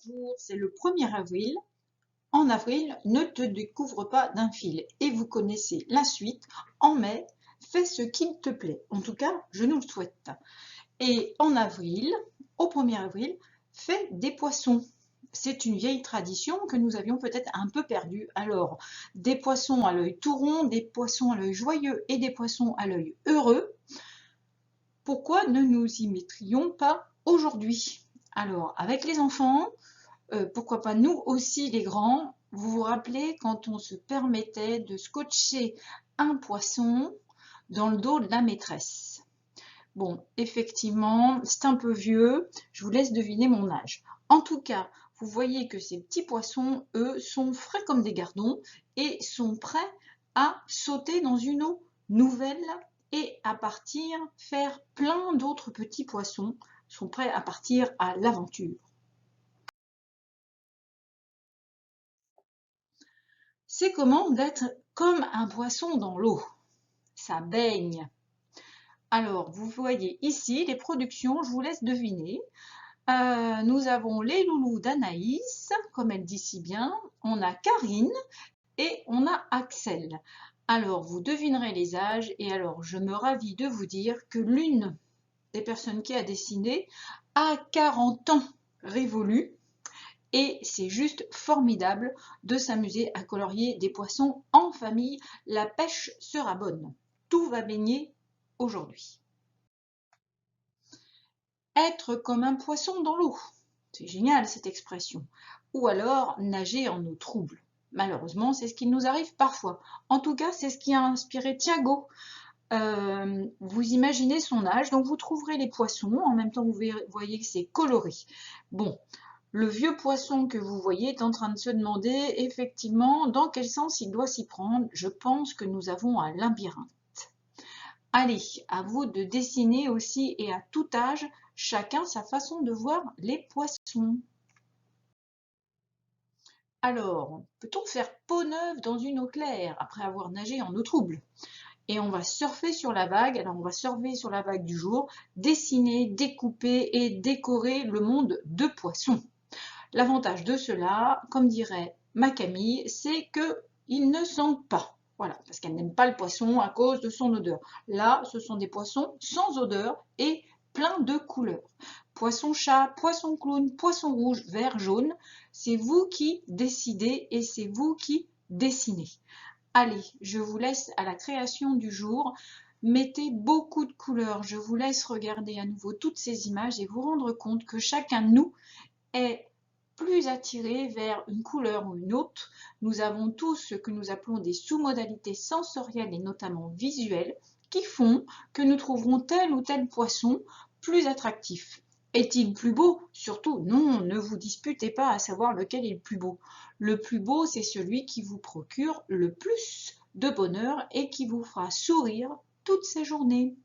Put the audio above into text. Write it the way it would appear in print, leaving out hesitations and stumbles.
Bonjour, c'est le 1er avril. En avril, ne te découvre pas d'un fil. Et vous connaissez la suite. En mai, fais ce qu'il te plaît. En tout cas, je nous le souhaite. Et en avril, au 1er avril, fais des poissons. C'est une vieille tradition que nous avions peut-être un peu perdue. Alors, des poissons à l'œil tout rond, des poissons à l'œil joyeux et des poissons à l'œil heureux. Pourquoi ne nous y mettrions pas aujourd'hui? Alors, avec les enfants, pourquoi pas nous aussi les grands, vous vous rappelez quand on se permettait de scotcher un poisson dans le dos de la maîtresse? Bon, effectivement, c'est un peu vieux, je vous laisse deviner mon âge. En tout cas, vous voyez que ces petits poissons, eux, sont frais comme des gardons et sont prêts à sauter dans une eau nouvelle et à partir faire plein d'autres petits poissons, sont prêts à partir à l'aventure. C'est comment d'être comme un poisson dans l'eau. Ça baigne. Alors, vous voyez ici les productions, je vous laisse deviner. Nous avons les loulous d'Anaïs, comme elle dit si bien. On a Karine et on a Axel. Alors, vous devinerez les âges et alors je me ravis de vous dire que l'une des personnes qui a dessiné a 40 ans révolus. Et c'est juste formidable de s'amuser à colorier des poissons en famille. La pêche sera bonne. Tout va baigner aujourd'hui. Être comme un poisson dans l'eau. C'est génial cette expression. Ou alors nager en eau trouble. Malheureusement, c'est ce qui nous arrive parfois. En tout cas, c'est ce qui a inspiré Thiago. Vous imaginez son âge, donc vous trouverez les poissons. En même temps, vous voyez que c'est coloré. Bon. Le vieux poisson que vous voyez est en train de se demander effectivement dans quel sens il doit s'y prendre. Je pense que nous avons un labyrinthe. Allez, à vous de dessiner aussi et à tout âge, chacun sa façon de voir les poissons. Alors, peut-on faire peau neuve dans une eau claire après avoir nagé en eau trouble? Et on va surfer sur la vague. Alors, on va surfer sur la vague du jour, dessiner, découper et décorer le monde de poissons. L'avantage de cela, comme dirait ma Camille, c'est qu'ils ne sentent pas. Voilà, parce qu'elle n'aime pas le poisson à cause de son odeur. Là, ce sont des poissons sans odeur et plein de couleurs. Poisson chat, poisson clown, poisson rouge, vert, jaune. C'est vous qui décidez et c'est vous qui dessinez. Allez, je vous laisse à la création du jour. Mettez beaucoup de couleurs. Je vous laisse regarder à nouveau toutes ces images et vous rendre compte que chacun de nous est plus attiré vers une couleur ou une autre. Nous avons tous ce que nous appelons des sous-modalités sensorielles et notamment visuelles qui font que nous trouverons tel ou tel poisson plus attractif. Est-il plus beau? Surtout, non, ne vous disputez pas à savoir lequel est le plus beau. Le plus beau, c'est celui qui vous procure le plus de bonheur et qui vous fera sourire toutes ces journées.